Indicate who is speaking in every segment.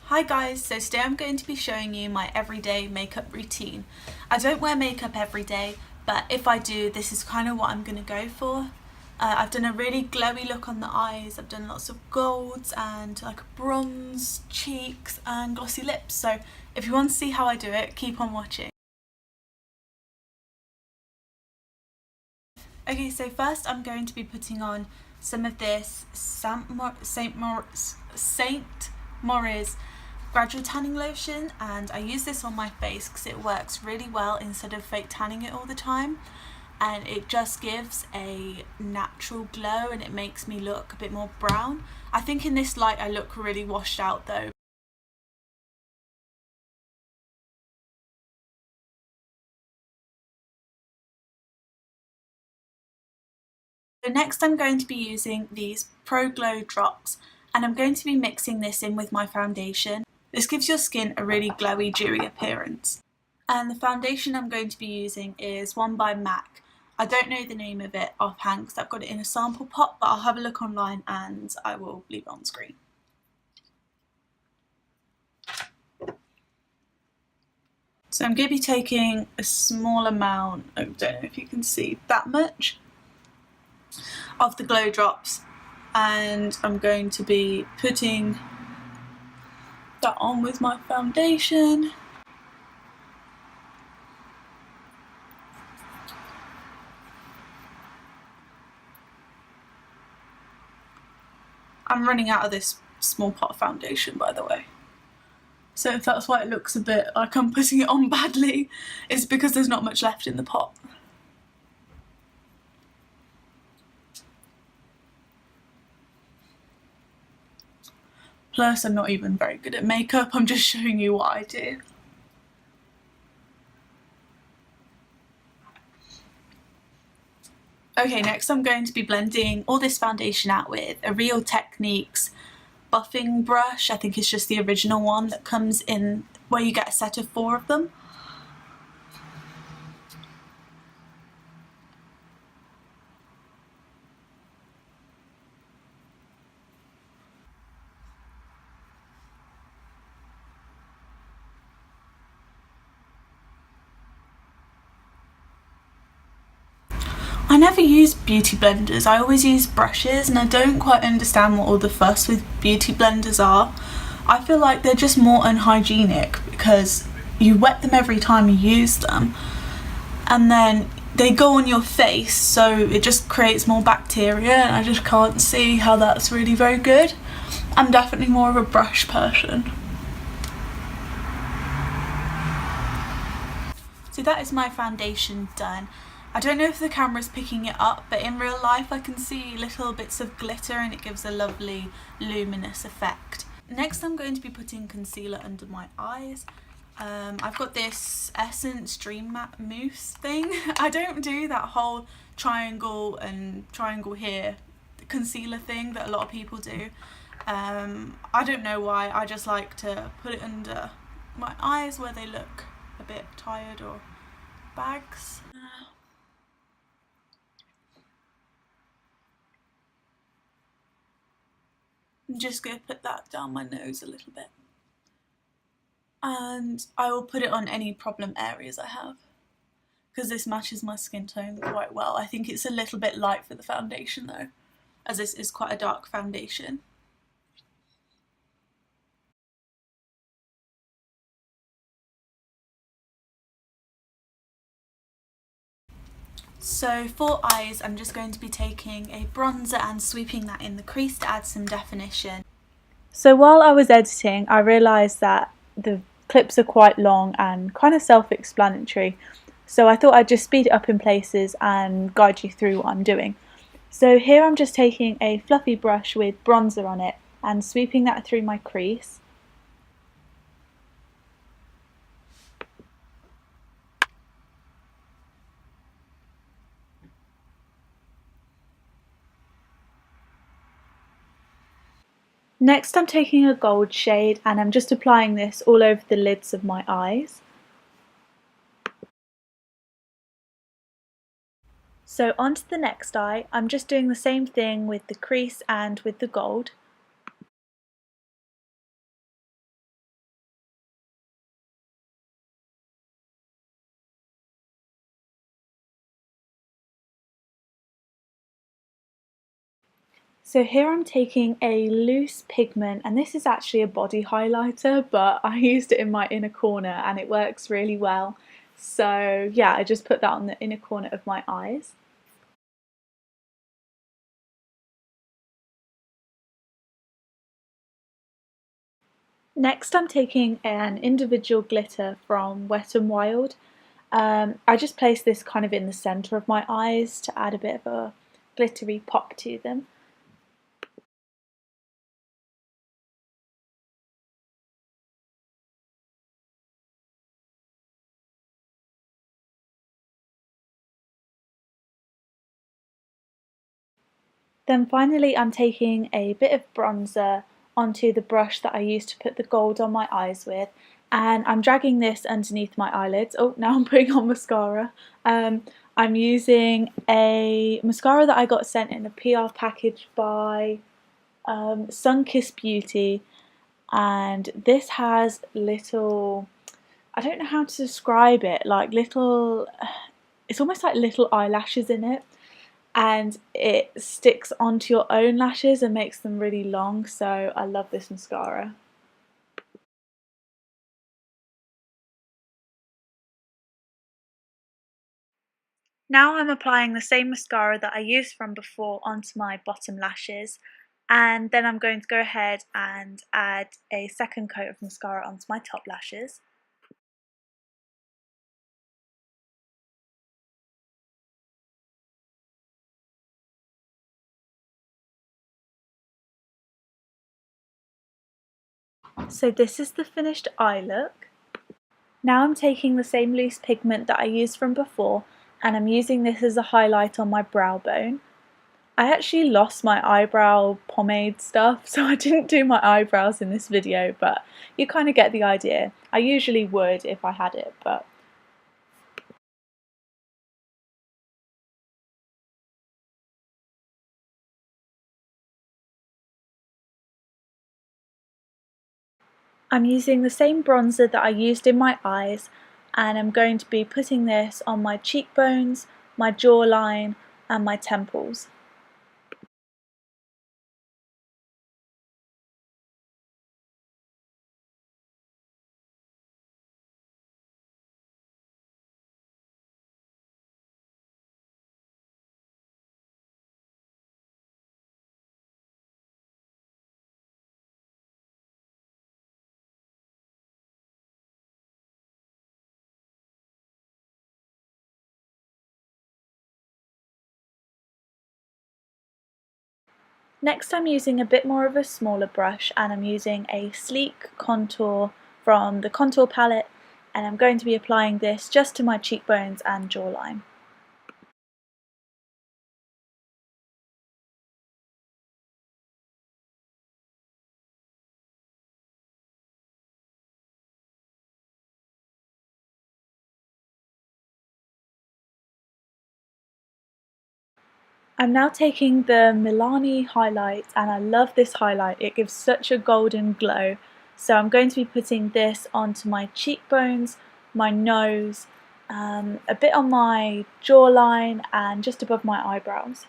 Speaker 1: Hi guys, so today I'm going to be showing you my everyday makeup routine. I don't wear makeup every day, but if I do, this is kind of what I'm going to go for. I've done a really glowy look on the eyes, I've done lots of golds and like bronze, cheeks and glossy lips, so if you want to see how I do it, keep on watching. Okay, so first I'm going to be putting on some of this St. Maurice gradual tanning lotion, and I use this on my face because it works really well instead of fake tanning it all the time, and it just gives a natural glow and it makes me look a bit more brown. I think in this light I look really washed out though. So next I'm going to be using these Pro Glow drops, and I'm going to be mixing this in with my foundation. This gives your skin a really glowy, dewy appearance. And the foundation I'm going to be using is one by MAC. I don't know the name of it offhand because I've got it in a sample pot, but I'll have a look online and I will leave it on screen. So I'm going to be taking a small amount, I don't know if you can see that much, of the glow drops, and I'm going to be putting that on with my foundation. I'm running out of this small pot of foundation, by the way. So if that's why it looks a bit like I'm putting it on badly, it's because there's not much left in the pot. Plus, I'm not even very good at makeup, I'm just showing you what I do. Okay, next I'm going to be blending all this foundation out with a Real Techniques buffing brush. I think it's just the original one that comes in where you get a set of 4 of them. I never use beauty blenders, I always use brushes, and I don't quite understand what all the fuss with beauty blenders are. I feel like they're just more unhygienic because you wet them every time you use them, and then they go on your face, so it just creates more bacteria, and I just can't see how that's really very good. I'm definitely more of a brush person. So that is my foundation done. I don't know if the camera's picking it up, but in real life I can see little bits of glitter and it gives a lovely luminous effect. Next I'm going to be putting concealer under my eyes. I've got this Essence Dream Matte Mousse thing. I don't do that whole triangle and triangle here concealer thing that a lot of people do. I don't know why, I just like to put it under my eyes where they look a bit tired or bags. I'm just going to put that down my nose a little bit. And I will put it on any problem areas I have, because this matches my skin tone quite well. I think it's a little bit light for the foundation though, as this is quite a dark foundation. So for eyes, I'm just going to be taking a bronzer and sweeping that in the crease to add some definition. So while I was editing, I realised that the clips are quite long and kind of self-explanatory, so I thought I'd just speed it up in places and guide you through what I'm doing. So here I'm just taking a fluffy brush with bronzer on it and sweeping that through my crease. Next I'm taking a gold shade and I'm just applying this all over the lids of my eyes. So onto the next eye, I'm just doing the same thing with the crease and with the gold. So here I'm taking a loose pigment, and this is actually a body highlighter, but I used it in my inner corner and it works really well. So yeah, I just put that on the inner corner of my eyes. Next I'm taking an individual glitter from Wet n Wild. I just place this kind of in the centre of my eyes to add a bit of a glittery pop to them. Then finally I'm taking a bit of bronzer onto the brush that I used to put the gold on my eyes with, and I'm dragging this underneath my eyelids. Oh, now I'm putting on mascara. I'm using a mascara that I got sent in a PR package by Sunkissed Beauty, and this has little, I don't know how to describe it, like little, it's almost like little eyelashes in it, and it sticks onto your own lashes and makes them really long, so I love this mascara. Now I'm applying the same mascara that I used from before onto my bottom lashes, and then I'm going to go ahead and add a second coat of mascara onto my top lashes. So this is the finished eye look. Now I'm taking the same loose pigment that I used from before, and I'm using this as a highlight on my brow bone. I actually lost my eyebrow pomade stuff, so I didn't do my eyebrows in this video, but you kind of get the idea. I usually would if I had it, but... I'm using the same bronzer that I used in my eyes, and I'm going to be putting this on my cheekbones, my jawline, and my temples. Next I'm using a bit more of a smaller brush, and I'm using a sleek contour from the contour palette, and I'm going to be applying this just to my cheekbones and jawline. I'm now taking the Milani highlight, and I love this highlight, it gives such a golden glow. So I'm going to be putting this onto my cheekbones, my nose, a bit on my jawline, and just above my eyebrows.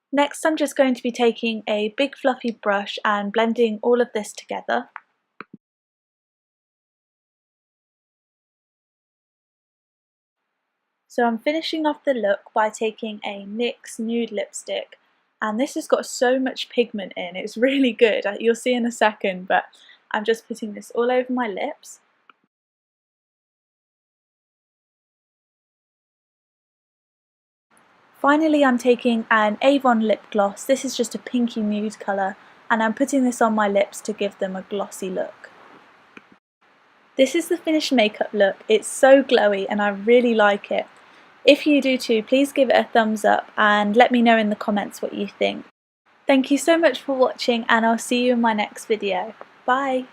Speaker 1: Next I'm just going to be taking a big fluffy brush and blending all of this together. So I'm finishing off the look by taking a NYX nude lipstick, and this has got so much pigment in, it's really good, you'll see in a second, but I'm just putting this all over my lips. Finally, I'm taking an Avon lip gloss. This is just a pinky nude colour, and I'm putting this on my lips to give them a glossy look. This is the finished makeup look. It's so glowy and I really like it. If you do too, please give it a thumbs up and let me know in the comments what you think. Thank you so much for watching, and I'll see you in my next video. Bye!